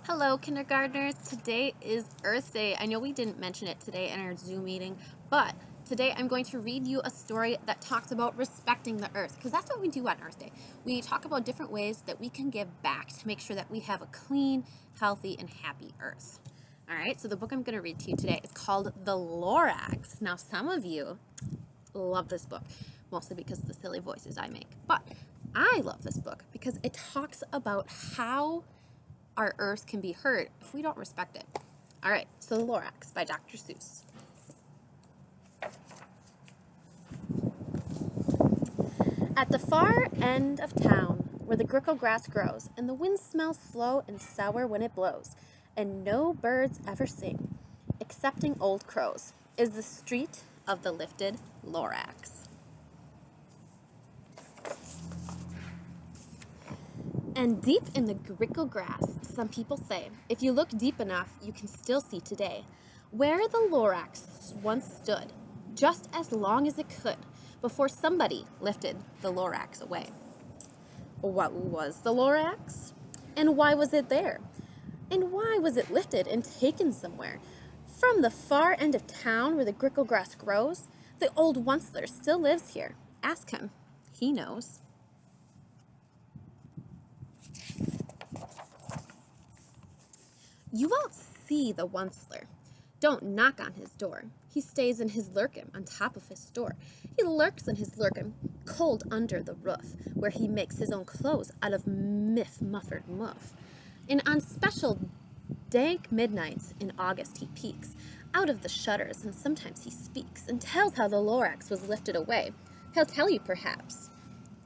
Hello, kindergartners. Today is Earth Day. I know we didn't mention it today in our Zoom meeting, but today I'm going to read you a story that talks about respecting the earth, because that's what we do on Earth Day. We talk about different ways that we can give back to make sure that we have a clean, healthy, and happy earth. All right, so the book I'm going to read to you today is called The Lorax. Now, some of you love this book, mostly because of the silly voices I make, but I love this book because it talks about how our earth can be hurt if we don't respect it. All right, so The Lorax by Dr. Seuss. At the far end of town, where the grickle grass grows, and the wind smells slow and sour when it blows, and no birds ever sing, excepting old crows, is the street of the lifted Lorax. And deep in the grickle grass, some people say, if you look deep enough, you can still see today, where the Lorax once stood, just as long as it could, before somebody lifted the Lorax away. What was the Lorax? And why was it there? And why was it lifted and taken somewhere? From the far end of town where the grickle grass grows, the old Wiesmueller still lives here. Ask him. He knows. You won't see the Wiesmueller. Don't knock on his door. He stays in his lurkin on top of his store. He lurks in his lurkin, cold under the roof, where he makes his own clothes out of muffered muff. And on special dank midnights in August he peeks out of the shutters, and sometimes he speaks and tells how the Lorax was lifted away. He'll tell you, perhaps,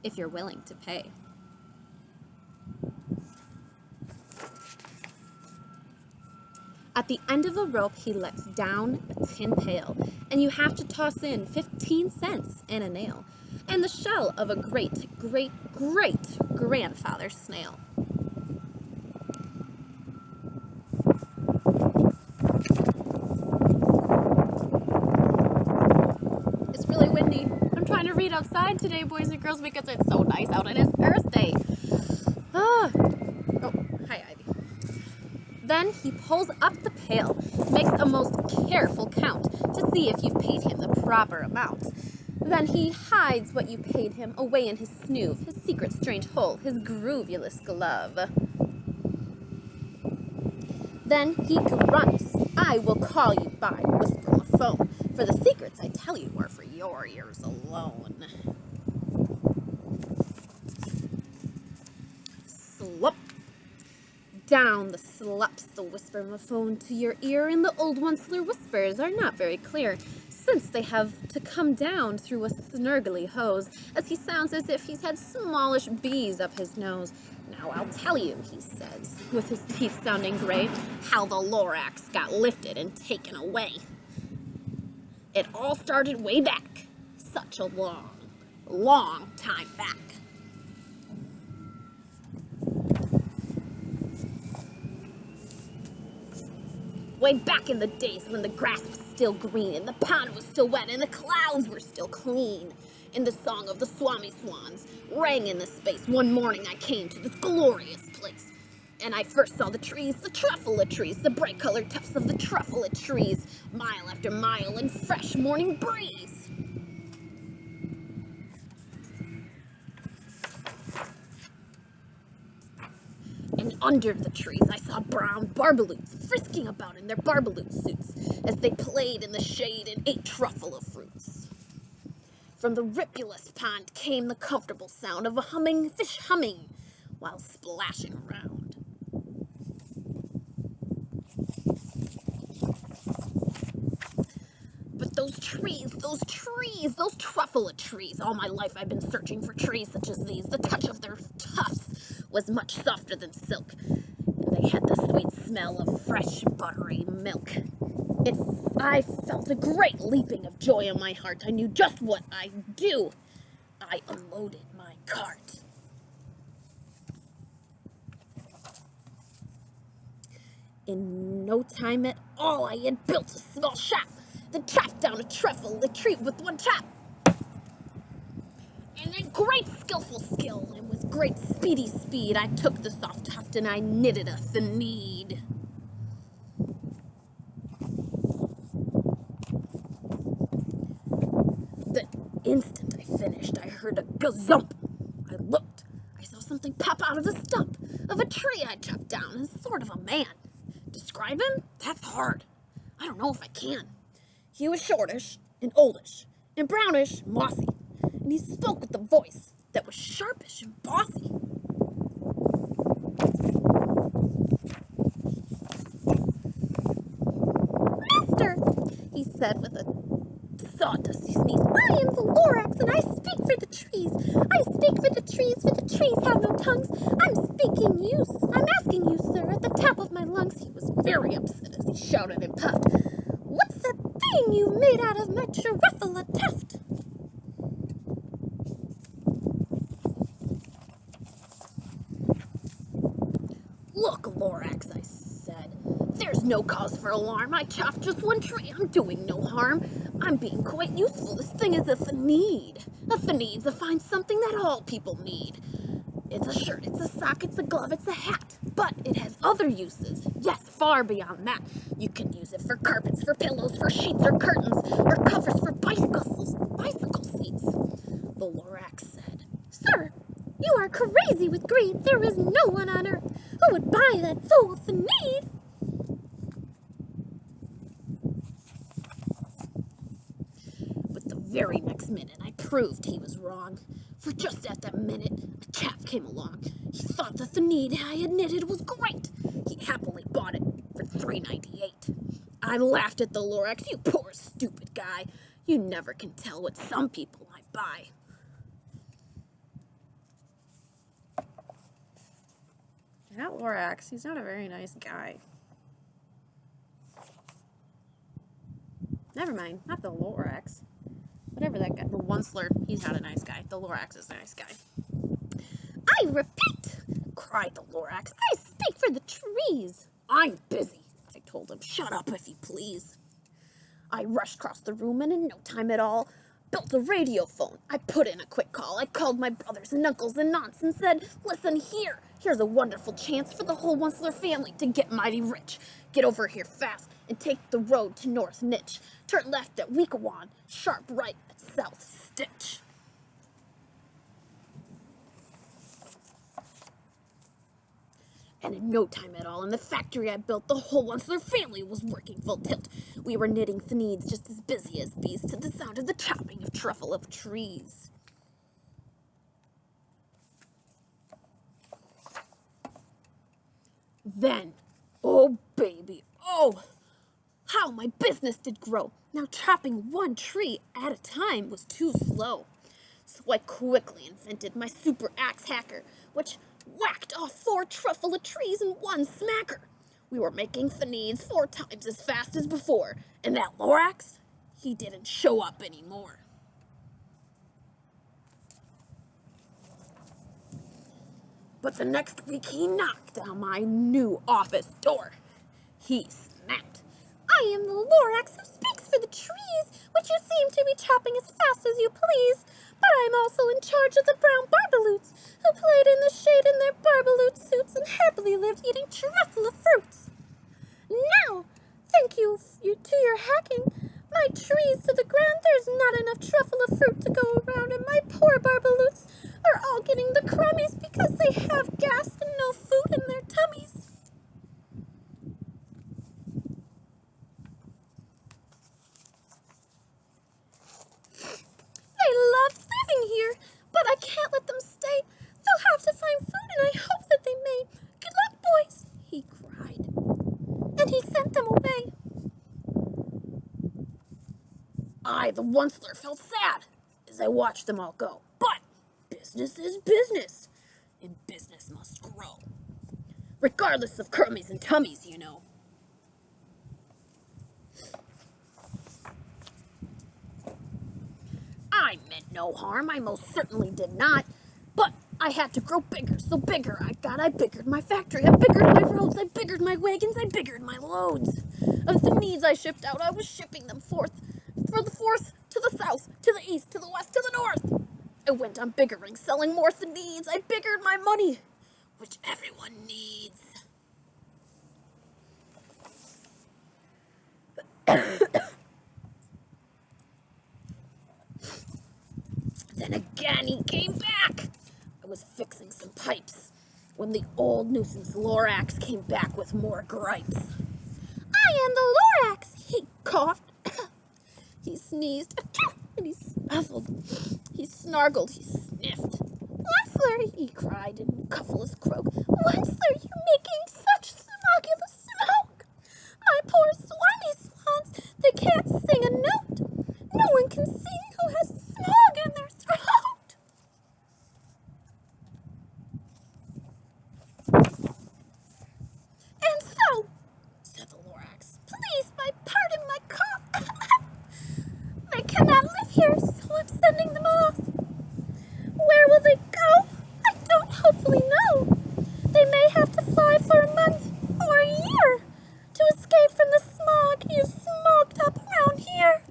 if you're willing to pay. At the end of a rope, he lets down a tin pail, and you have to toss in 15 cents and a nail, and the shell of a great-great-great-grandfather snail. It's really windy. I'm trying to read outside today, boys and girls, because it's so nice out and it's Earth Day. Oh, hi, Ivy. Then he pulls up the pail, makes a most careful count to see if you've paid him the proper amount. Then he hides what you paid him away in his snoove, his secret strange hole, his groovulous glove. Then he grunts, I will call you by whisper on the phone, for the secrets I tell you are for your ears alone. Slop. Down the slops the whisper phone to your ear, and the old Wiesmueller whispers are not very clear, since they have to come down through a snurgly hose, as he sounds as if he's had smallish bees up his nose. Now I'll tell you, he says, with his teeth sounding gray, how the Lorax got lifted and taken away. It all started way back, such a long, long time back. Way back in the days when the grass was still green, and the pond was still wet, and the clouds were still clean. And the song of the Swami Swans rang in the space. One morning I came to this glorious place, and I first saw the trees, the truffula trees, the bright-colored tufts of the truffula trees, mile after mile in fresh morning breeze. And under the trees I saw brown barbaloots frisking about in their barbaloot suits as they played in the shade and ate truffula fruits. From the ripulous pond came the comfortable sound of a humming fish humming while splashing around. But those truffula trees, all my life I've been searching for trees such as these. The touch of their tufts was much softer than silk, and they had the sweet smell of fresh, buttery milk. I felt a great leaping of joy in my heart. I knew just what I'd do. I unloaded my cart. In no time at all, I had built a small shop, then chopped down a truffle tree with one chop. And in great skillful skill, and with great speedy speed, I took the soft tuft and I knitted us in need. heard a gazump. I looked. I saw something pop out of the stump of a tree I chopped down as sort of a man. Describe him? That's hard. I don't know if I can. He was shortish and oldish and brownish, mossy, and he spoke with a voice that was sharpish and bossy. Mister, he said with a sawdusty sneeze, I am the Lorax, and I speak for the trees. I speak for the trees have no tongues. I'm asking you, sir, at the top of my lungs. He was very upset as he shouted and puffed. What's that thing you made out of my truffula tuft? Look, Lorax, I said. There's no cause for alarm. I chopped just one tree. I'm doing no harm. I'm being quite useful. This thing is a Thanid. A Thanid's a fine something that all people need. It's a shirt, it's a sock, it's a glove, it's a hat. But it has other uses. Yes, far beyond that. You can use it for carpets, for pillows, for sheets or curtains, or covers for bicycle seats. The Lorax said, Sir, you are crazy with greed. There is no one on earth who would buy that fool Thanid. But the very next minute, I proved he was wrong. For just at that minute, a chap came along. He thought the Thanid I had knitted was great. He happily bought it for $3.98. I laughed at the Lorax. You poor stupid guy. You never can tell what some people might buy. That Lorax, he's not a very nice guy. Never mind, not the Lorax. Whatever that guy, the Wiesmueller, he's not a nice guy. The Lorax is a nice guy. I repeat, cried the Lorax, I speak for the trees. I'm busy, I told him. Shut up, if you please. I rushed across the room and in no time at all built a radio phone. I put in a quick call. I called my brothers and uncles and aunts and said, listen here. Here's a wonderful chance for the whole Wiesmueller family to get mighty rich. Get over here fast and take the road to North Nitch. Turn left at Weekawan, sharp right at South Stitch. And in no time at all, in the factory I built, the whole Wiesmueller family was working full tilt. We were knitting Thanids just as busy as bees to the sound of the chopping of truffle of trees. Then, oh baby, oh, how my business did grow. Now chopping one tree at a time was too slow. So I quickly invented my super axe hacker, which whacked off 4 truffle trees in one smacker. We were making Thanids 4 times as fast as before, and that Lorax, he didn't show up anymore. But the next week he knocked on my new office door. He snapped, I am the Lorax who speaks for the trees, which you seem to be chopping as fast as you please. But I'm also in charge of the brown barbaloots, who played in the shade in their barbaloot suits and happily lived eating truffle fruits. Now, thank you to your hacking, my trees to the ground, there's not enough truffle fruit to go around, and my poor barbaloots are all getting the crummies because they have gas and no food in their tummies. They love living here, but I can't let them stay. They'll have to find food, and I hope that they may. Good luck, boys, he cried, and he sent them away. I, the Wiesmueller, felt sad as I watched them all go. But business is business, and business must grow, regardless of crummies and tummies, you know. I meant no harm, I most certainly did not, but I had to grow bigger, so bigger I biggered my factory, I biggered my roads, I biggered my wagons, I biggered my loads. Of the needs I shipped out, I was shipping them forth, for the forth, to the south, to the east, to the west, to the north. I went on biggering, selling more than needs, I biggered my money, which everyone needs. Then again, again, he came back! I was fixing some pipes when the old nuisance Lorax came back with more gripes. I am the Lorax, he coughed. He sneezed, and he snuffled. He snargled, he sniffed. Wiesmueller, he cried in cuffless croak. Wiesmueller, you're making such smogulous smoke. My poor swanny swans, they can't sing a note. No one can sing who has smog in their throat. And so, said the Lorax, please, pardon my cough. They cannot live here, so I'm sending them off. Where will they go? I don't hopefully know. They may have to fly for a month or a year to escape from the smog you've smoked up around here.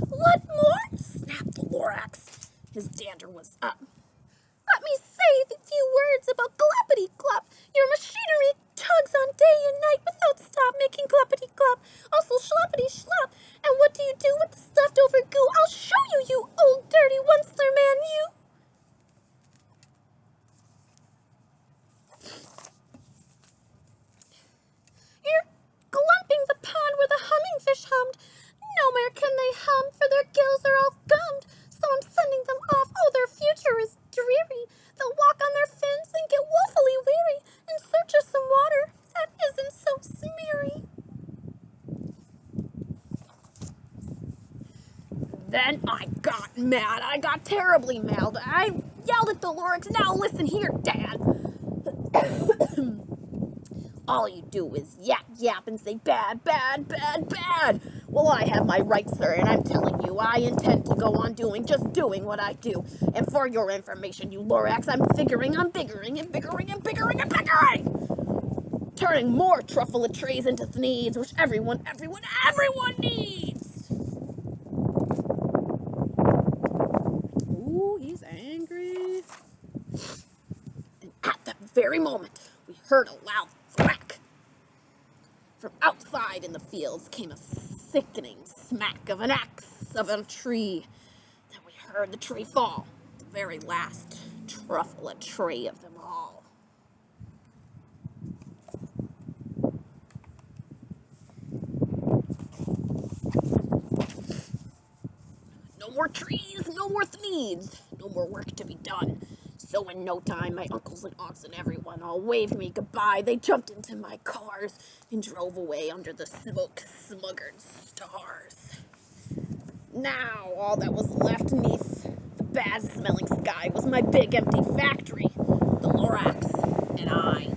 What more? Snapped the Lorax. His dander was up. Let me say a few words about Gluppity Glup. Your machinery tugs on day and night without stop, making Gluppity Glup. Also schluppity schlup. And what do you do with this leftover goo? I'll show you, you old dirty Wiesmueller man, you. You're glumping the pond where the humming fish hummed. Nowhere can they hum, for their gills are all gummed. So I'm sending them off. Oh, their future is dreary. They'll walk on their fins and get woefully weary in search of some water that isn't so smeary. Then I got mad. I got terribly mad. I yelled at the Lorax, now listen here, Dad. All you do is yap, yap, and say bad, bad, bad, bad. Well, I have my rights, sir, and I'm telling you, I intend to go on just doing what I do. And for your information, you Lorax, I'm figuring on biggering and biggering and biggering and biggering! Turning more truffle trays into needs, which everyone needs! Ooh, he's angry. And at that very moment, we heard a loud thwack. From outside in the fields came a sickening smack of an axe of a tree. Then we heard the tree fall, the very last truffle tree of them all. No more trees, no more needs, no more work to be done. So in no time, my uncles and aunts and everyone all waved me goodbye. They jumped into my cars and drove away under the smoke-smuggered stars. Now, all that was left neath the bad-smelling sky was my big empty factory, the Lorax, and I.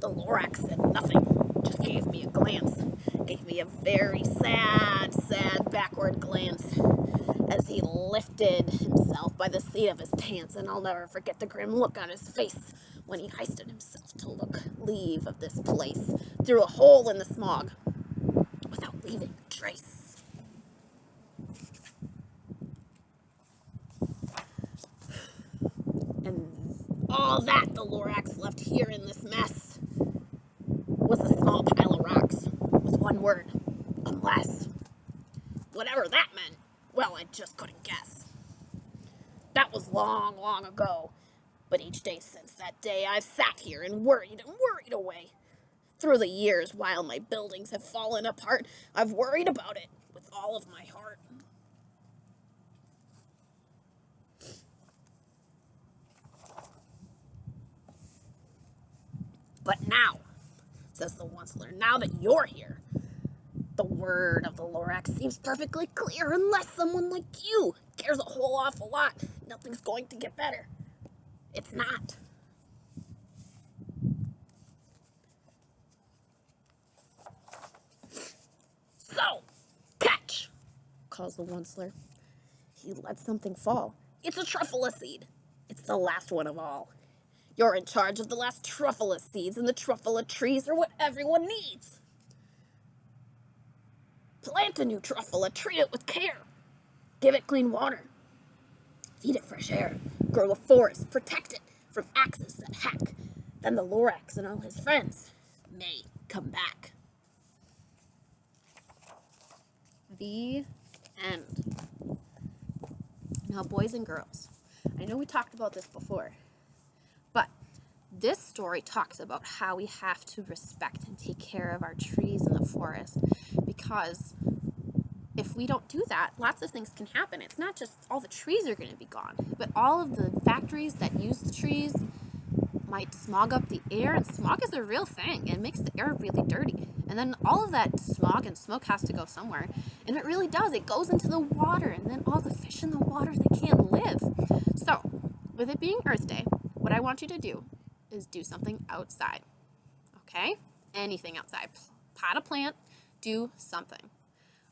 The Lorax said nothing, just gave me a glance. Gave me a very sad, backward glance as he lifted himself by the seat of his pants, and I'll never forget the grim look on his face when he hoisted himself to leave of this place through a hole in the smog without leaving a trace. And all that the Lorax left here in this mess was a small pile of rocks with one word, unless. Whatever that meant, well, I just couldn't guess. That was long, long ago, but each day since that day I've sat here and worried away. Through the years, while my buildings have fallen apart, I've worried about it with all of my heart. But now, says the Wiesmueller, now that you're here, the word of the Lorax seems perfectly clear. Unless someone like you cares a whole awful lot, nothing's going to get better. It's not. So, catch, calls the Wiesmueller. He let something fall. It's a truffle seed. It's the last one of all. You're in charge of the last truffle seeds, and the truffle trees are what everyone needs. Plant a new truffle, treat it with care. Give it clean water. Feed it fresh air. Grow a forest, protect it from axes that hack. Then the Lorax and all his friends may come back. The end. Now, boys and girls, I know we talked about this before, but this story talks about how we have to respect and take care of our trees in the forest, because if we don't do that, lots of things can happen. It's not just all the trees are going to be gone, but all of the factories that use the trees might smog up the air, and smog is a real thing. It makes the air really dirty. And then all of that smog and smoke has to go somewhere, and it really does. It goes into the water, and then all the fish in the water, they can't live. So, with it being Earth Day, what I want you to do is do something outside. Okay? Anything outside. Pot a plant, do something.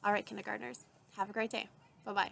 All right, kindergartners, have a great day. Bye-bye.